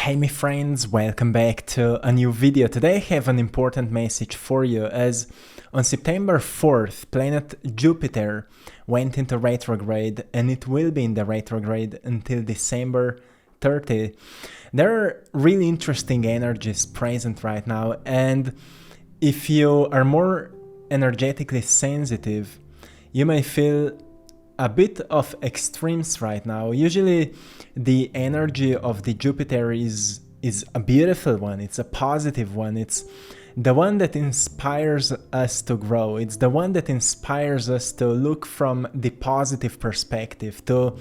Hey my friends, welcome back to a new video. Today I have an important message for you as on September 4th, planet Jupiter went into retrograde and it will be in the retrograde until December 30. There are really interesting energies present right now, and if you are more energetically sensitive, you may feel a bit of extremes right now. Usually the energy of the Jupiter is a beautiful one, it's a positive one, it's the one that inspires us to grow, it's the one that inspires us to look from the positive perspective, to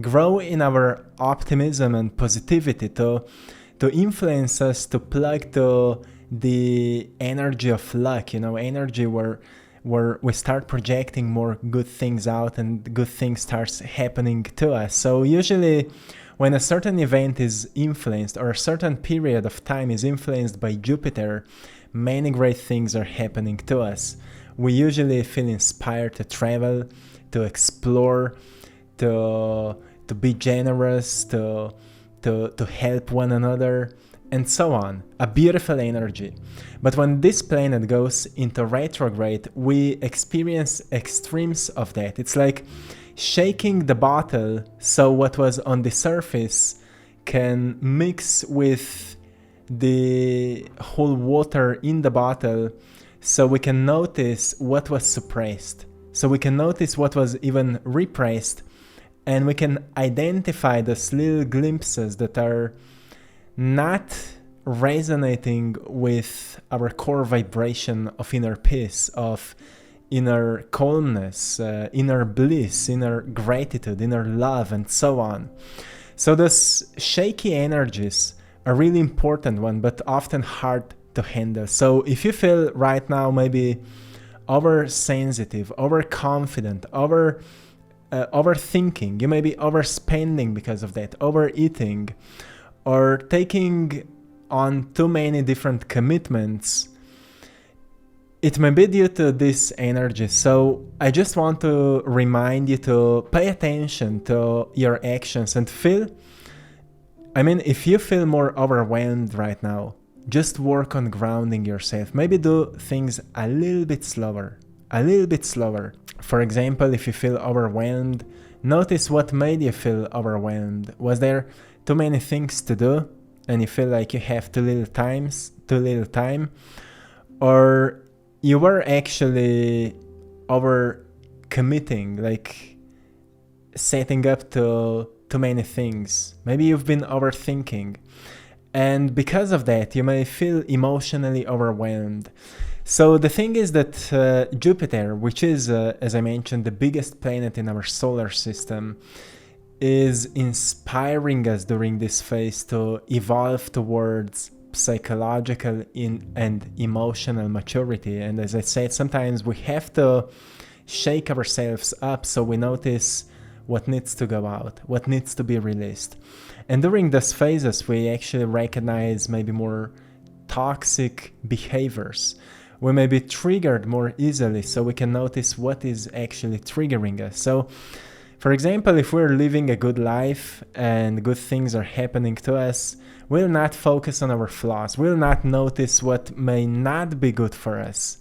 grow in our optimism and positivity, to influence us to plug to the energy of luck, energy where we start projecting more good things out and good things starts happening to us. So usually when a certain event is influenced or a certain period of time is influenced by Jupiter, many great things are happening to us. We usually feel inspired to travel, to explore, to be generous, to help one another, and so on. A beautiful energy. But when this planet goes into retrograde, we experience extremes of that. It's like shaking the bottle so what was on the surface can mix with the whole water in the bottle, so we can notice what was suppressed, so we can notice what was even repressed, and we can identify those little glimpses that are not resonating with our core vibration of inner peace, of inner calmness, inner bliss, inner gratitude, inner love, and so on. So those shaky energies are really important one, but often hard to handle. So if you feel right now maybe oversensitive, overconfident, overthinking, you may be overspending because of that, overeating, or taking on too many different commitments, it may be due to this energy. So I just want to remind you to pay attention to your actions and if you feel more overwhelmed right now, just work on grounding yourself. Maybe do things a little bit slower. For example, if you feel overwhelmed, notice what made you feel overwhelmed. Was there too many things to do and you feel like you have too little time, or you were actually over committing, like setting up to too many things? Maybe you've been overthinking, and because of that you may feel emotionally overwhelmed. So the thing is that Jupiter, which is as I mentioned the biggest planet in our solar system, is inspiring us during this phase to evolve towards psychological and emotional maturity. And as I said, sometimes we have to shake ourselves up so we notice what needs to go out, what needs to be released. And during those phases we actually recognize maybe more toxic behaviors. We may be triggered more easily, so we can notice what is actually triggering us. So for example, if we're living a good life and good things are happening to us, we'll not focus on our flaws. We'll not notice what may not be good for us.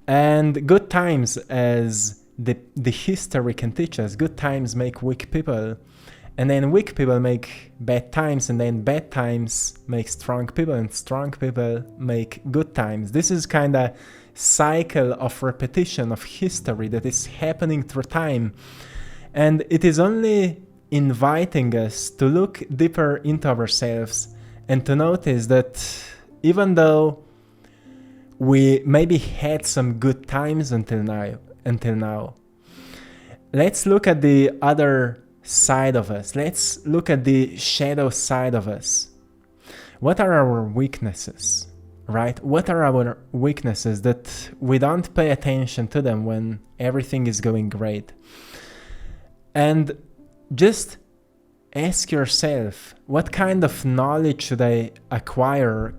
And good times, as the history can teach us, good times make weak people. And then weak people make bad times, and then bad times make strong people, and strong people make good times. This is kind of cycle of repetition of history that is happening through time. And it is only inviting us to look deeper into ourselves and to notice that even though we maybe had some good times until now, let's look at the other side of us. Let's look at the shadow side of us. What are our weaknesses, right? What are our weaknesses that we don't pay attention to them when everything is going great? And just ask yourself, what kind of knowledge could I acquire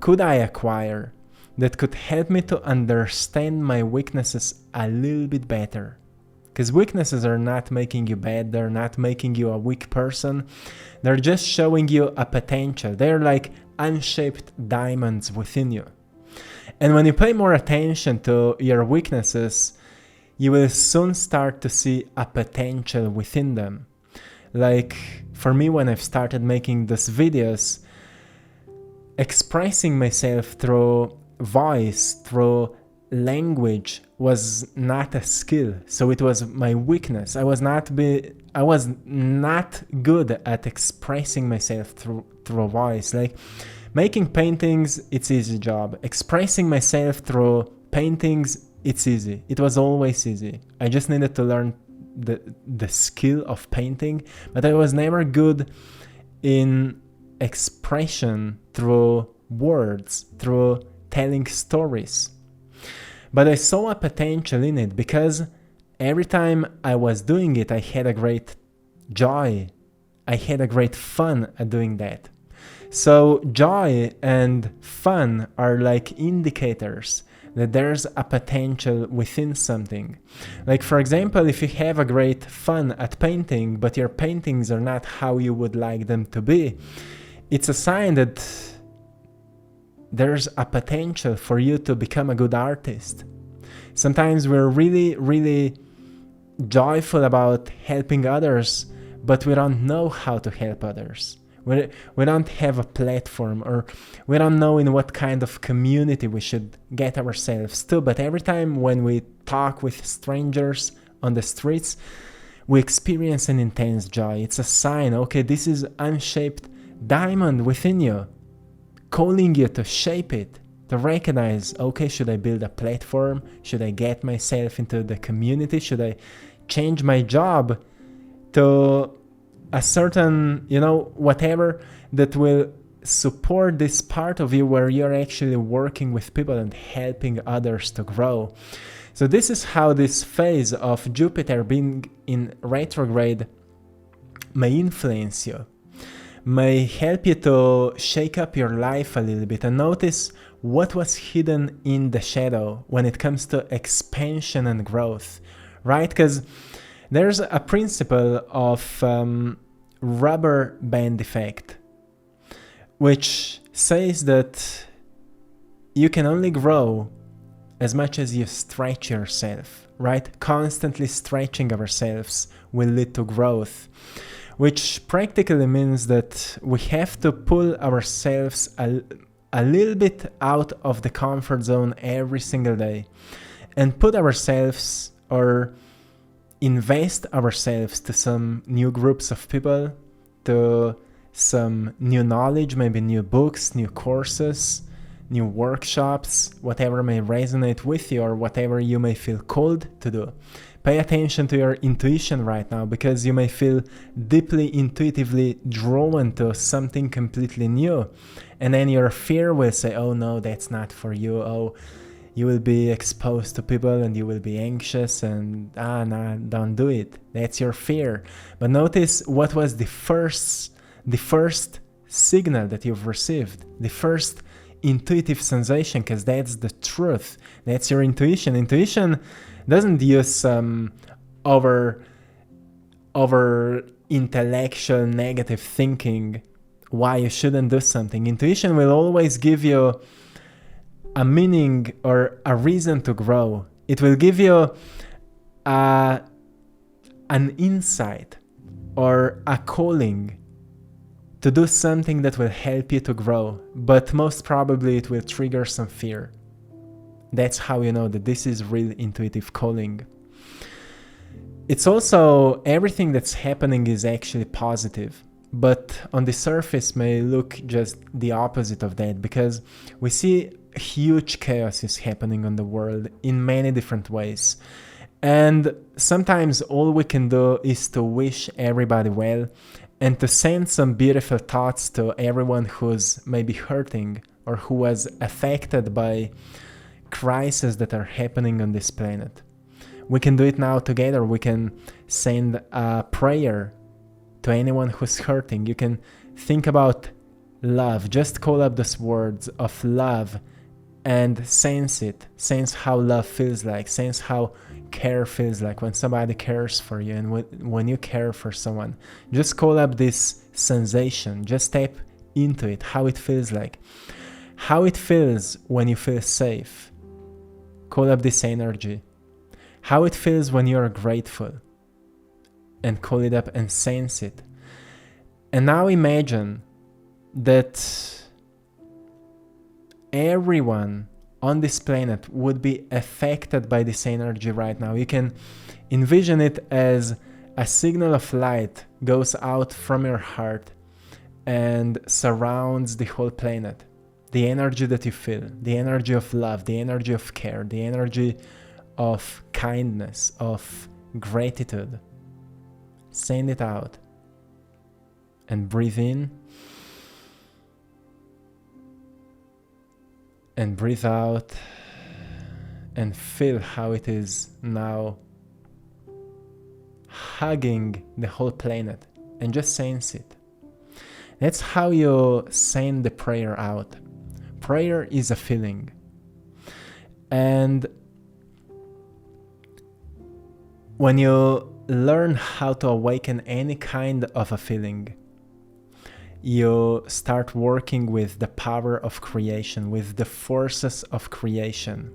that could help me to understand my weaknesses a little bit better? Because weaknesses are not making you bad, they're not making you a weak person, they're just showing you a potential. They're like unshaped diamonds within you. And when you pay more attention to your weaknesses, you will soon start to see a potential within them. Like for me, when I've started making these videos, expressing myself through voice, through language was not a skill. So it was my weakness. I was not good at expressing myself through voice. Like making paintings, it's easy job. Expressing myself through paintings, it's easy. It was always easy. I just needed to learn the skill of painting, but I was never good in expression through words, through telling stories. But I saw a potential in it because every time I was doing it, I had a great joy. I had a great fun at doing that. So joy and fun are like indicators that there's a potential within something. Like for example, if you have a great fun at painting, but your paintings are not how you would like them to be, it's a sign that there's a potential for you to become a good artist. Sometimes we're really, really joyful about helping others, but we don't know how to help others. We don't have a platform, or we don't know in what kind of community we should get ourselves to. But every time when we talk with strangers on the streets, we experience an intense joy. It's a sign, okay, this is unshaped diamond within you, calling you to shape it, to recognize, okay, should I build a platform? Should I get myself into the community? Should I change my job to a certain, whatever that will support this part of you where you're actually working with people and helping others to grow. So this is how this phase of Jupiter being in retrograde may influence you, may help you to shake up your life a little bit and notice what was hidden in the shadow when it comes to expansion and growth, right? Because there's a principle of rubber band effect, which says that you can only grow as much as you stretch yourself, right? Constantly stretching ourselves will lead to growth, which practically means that we have to pull ourselves a little bit out of the comfort zone every single day and put ourselves or invest ourselves to some new groups of people, to some new knowledge, maybe new books, new courses, new workshops, whatever may resonate with you or whatever you may feel called to do. Pay attention to your intuition right now, because you may feel deeply intuitively drawn to something completely new. And then your fear will say, oh no, that's not for you. Oh, you will be exposed to people and you will be anxious and no, don't do it. That's your fear. But notice what was the first signal that you've received, the first intuitive sensation, because that's the truth. That's your intuition. Intuition doesn't use some over intellectual negative thinking why you shouldn't do something. Intuition will always give you a meaning or a reason to grow. It will give you an insight or a calling to do something that will help you to grow, but most probably it will trigger some fear. That's how you know that this is real intuitive calling. It's also everything that's happening is actually positive, but on the surface may look just the opposite of that, because we see huge chaos is happening on the world in many different ways. And sometimes all we can do is to wish everybody well and to send some beautiful thoughts to everyone who's maybe hurting or who was affected by crises that are happening on this planet. We can do it now together. We can send a prayer to anyone who's hurting. You can think about love. Just call up those words of love and sense it. Sense how love feels like. Sense how care feels like, when somebody cares for you, and when you care for someone. Just call up this sensation, just tap into it, how it feels like, how it feels when you feel safe. Call up this energy, how it feels when you're grateful, and call it up and sense it. And now imagine that everyone on this planet would be affected by this energy right now. You can envision it as a signal of light goes out from your heart and surrounds the whole planet. The energy that you feel, the energy of love, the energy of care, the energy of kindness, of gratitude. Send it out and breathe in and breathe out, and feel how it is now hugging the whole planet, and just sense it. That's how you send the prayer out. Prayer is a feeling. And when you learn how to awaken any kind of a feeling, you start working with the power of creation, with the forces of creation.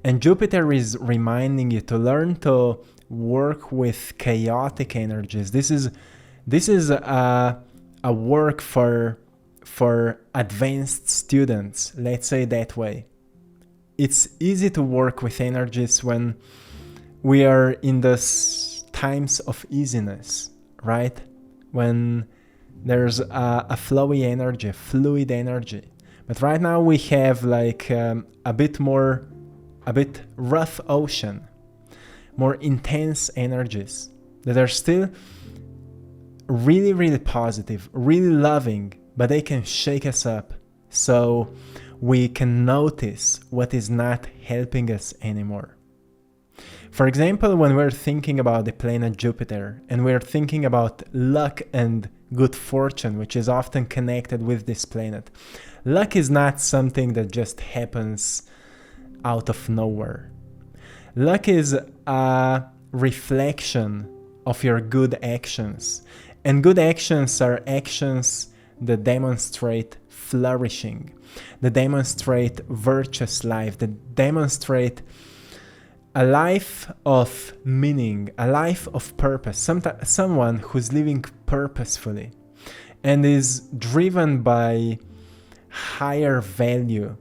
And Jupiter is reminding you to learn to work with chaotic energies. This is a work for advanced students, let's say that way. It's easy to work with energies when we are in those times of easiness, right? When there's a flowy energy, fluid energy. But right now we have like a bit rough ocean, more intense energies that are still really, really positive, really loving, but they can shake us up so we can notice what is not helping us anymore. For example, when we're thinking about the planet Jupiter and we're thinking about luck and good fortune, which is often connected with this planet, luck is not something that just happens out of nowhere. Luck is a reflection of your good actions. And good actions are actions that demonstrate flourishing, that demonstrate virtuous life, that demonstrate a life of meaning, a life of purpose, someone who's living purposefully and is driven by higher value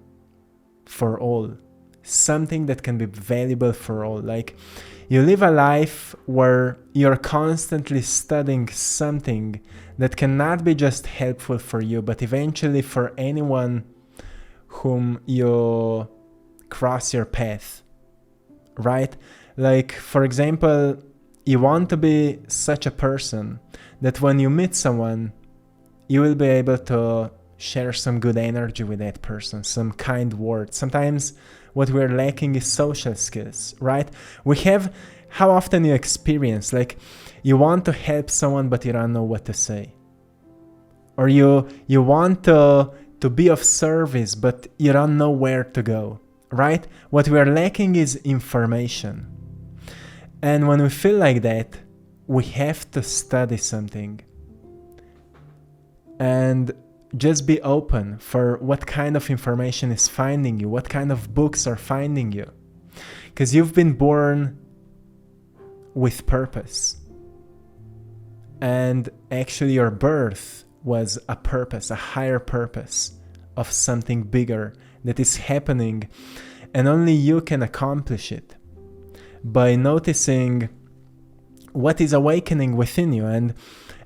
for all, something that can be valuable for all. Like you live a life where you're constantly studying something that cannot be just helpful for you, but eventually for anyone whom you cross your path. Right? Like, for example, you want to be such a person that when you meet someone, you will be able to share some good energy with that person, some kind words. Sometimes what we're lacking is social skills, right? How often you experience, like, you want to help someone, but you don't know what to say. Or you want to be of service, but you don't know where to go. Right? What we are lacking is information. And when we feel like that, we have to study something. And just be open for what kind of information is finding you, what kind of books are finding you. Because you've been born with purpose. And actually your birth was a purpose, a higher purpose of something bigger that is happening, and only you can accomplish it by noticing what is awakening within you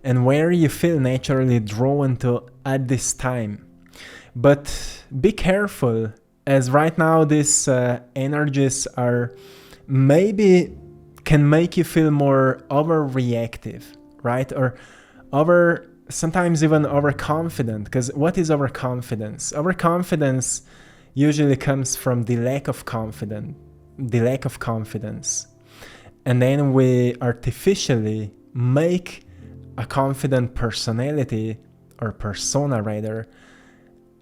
and where you feel naturally drawn to at this time. But be careful, as right now these energies are maybe can make you feel more overreactive, right? Or sometimes even overconfident. Because what is overconfidence? Overconfidence usually comes from the lack of confidence. And then we artificially make a confident personality, or persona rather,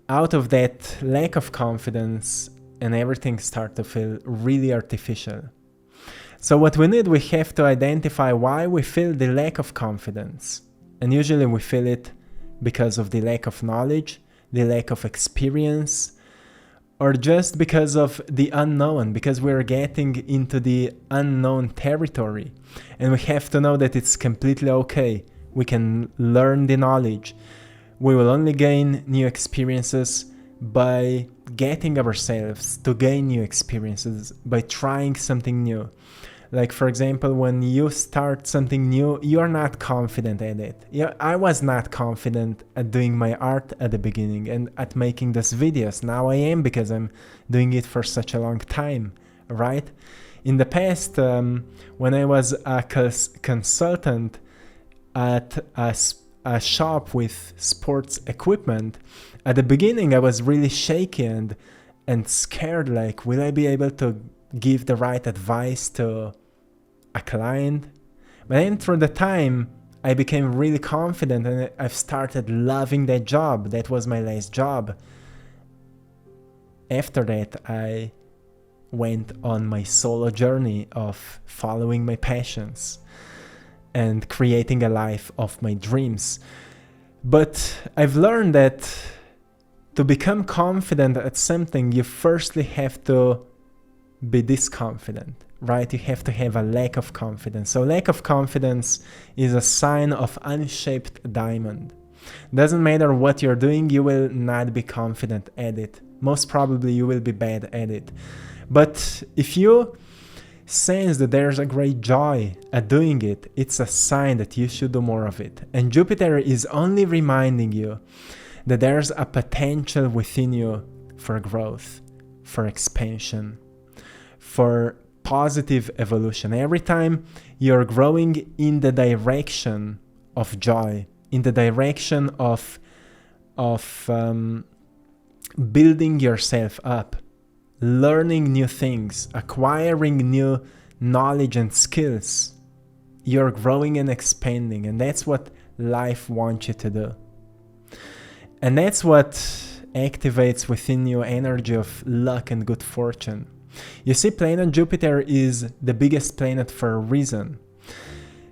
out of that lack of confidence, and everything starts to feel really artificial. So what we need, we have to identify why we feel the lack of confidence. And usually we feel it because of the lack of knowledge, the lack of experience, or just because of the unknown, because we're getting into the unknown territory. And we have to know that it's completely okay. We can learn the knowledge. We will only gain new experiences by getting ourselves to gain new experiences, by trying something new. Like, for example, when you start something new, you are not confident at it. Yeah, I was not confident at doing my art at the beginning and at making these videos. Now I am, because I'm doing it for such a long time, right? In the past, when I was a consultant at a shop with sports equipment, at the beginning I was really shaky and scared, like, will I be able to give the right advice to a client? But then through the time I became really confident and I've started loving that job. That was my last job. After that, I went on my solo journey of following my passions and creating a life of my dreams. But I've learned that to become confident at something, you firstly have to be disconfident, right? You have to have a lack of confidence. So lack of confidence is a sign of unshaped diamond. Doesn't matter what you're doing, you will not be confident at it. Most probably you will be bad at it. But if you sense that there's a great joy at doing it, it's a sign that you should do more of it. And Jupiter is only reminding you that there's a potential within you for growth, for expansion, for positive evolution. Every time you're growing in the direction of joy, in the direction of building yourself up, learning new things, acquiring new knowledge and skills, you're growing and expanding. And that's what life wants you to do. And that's what activates within you energy of luck and good fortune. You see, planet Jupiter is the biggest planet for a reason.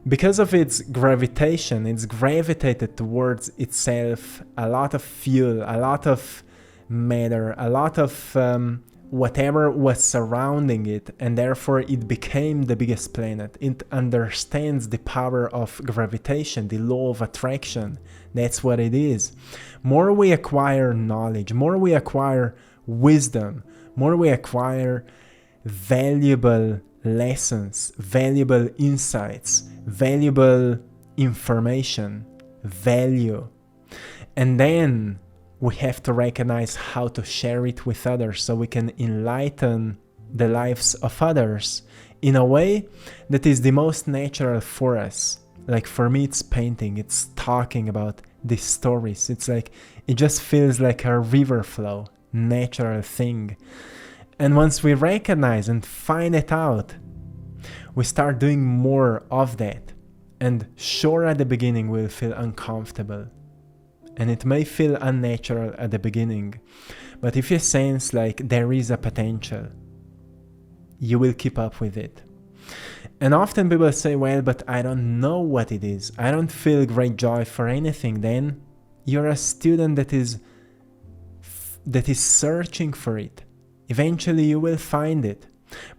Because of its gravitation, it's gravitated towards itself a lot of fuel, a lot of matter, a lot of whatever was surrounding it, and therefore it became the biggest planet. It understands the power of gravitation, the law of attraction. That's what it is. More we acquire knowledge, more we acquire wisdom, more we acquire valuable lessons, valuable insights, valuable information, value. And then we have to recognize how to share it with others so we can enlighten the lives of others in a way that is the most natural for us. Like for me, it's painting, it's talking about these stories. It's like, it just feels like a river flow, natural thing. And once we recognize and find it out, we start doing more of that. And sure, at the beginning, we'll feel uncomfortable. And it may feel unnatural at the beginning. But if you sense like there is a potential, you will keep up with it. And often people say, well, but I don't know what it is. I don't feel great joy for anything. Then you're a student that is searching for it. Eventually you will find it.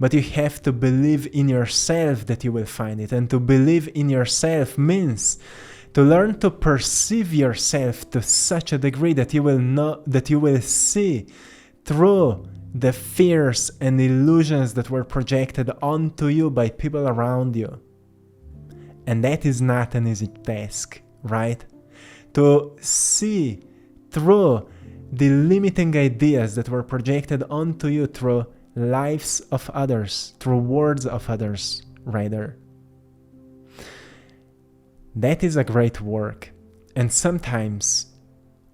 But you have to believe in yourself that you will find it. And to believe in yourself means to learn to perceive yourself to such a degree that you will know, that you will see through the fears and illusions that were projected onto you by people around you. And that is not an easy task, right? To see through the limiting ideas that were projected onto you through lives of others, through words of others, rather. That is a great work. And sometimes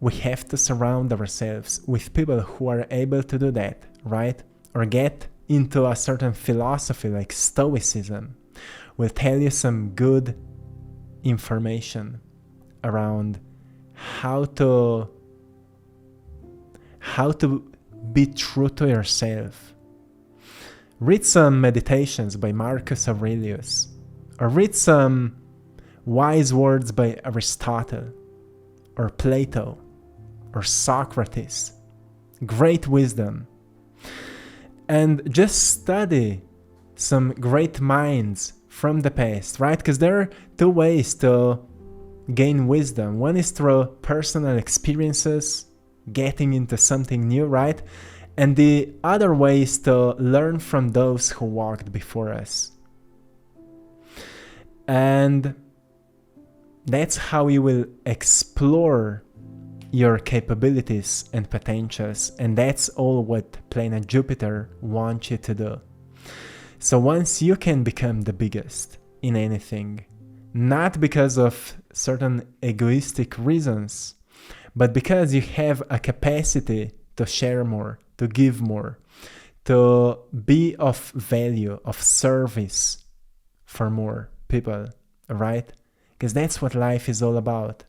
we have to surround ourselves with people who are able to do that, right? Or get into a certain philosophy like Stoicism. Will tell you some good information around how to be true to yourself. Read some meditations by Marcus Aurelius, or read some wise words by Aristotle, or Plato, or Socrates. Great wisdom. And just study some great minds from the past, right? Because there are two ways to gain wisdom. One is through personal experiences, getting into something new, right? And the other way is to learn from those who walked before us. And that's how you will explore your capabilities and potentials. And that's all what planet Jupiter wants you to do. So once you can become the biggest in anything, not because of certain egoistic reasons, but because you have a capacity to share more, to give more, to be of value, of service for more people, right? Because that's what life is all about.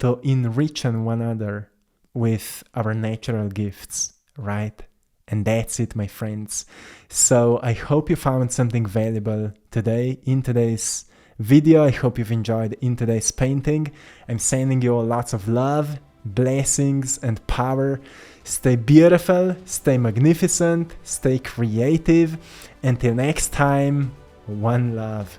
To enrich one another with our natural gifts, right? And that's it, my friends. So I hope you found something valuable today in today's video. I hope you've enjoyed in today's painting. I'm sending you all lots of love, blessings, and power. Stay beautiful, stay magnificent, stay creative. Until next time, one love.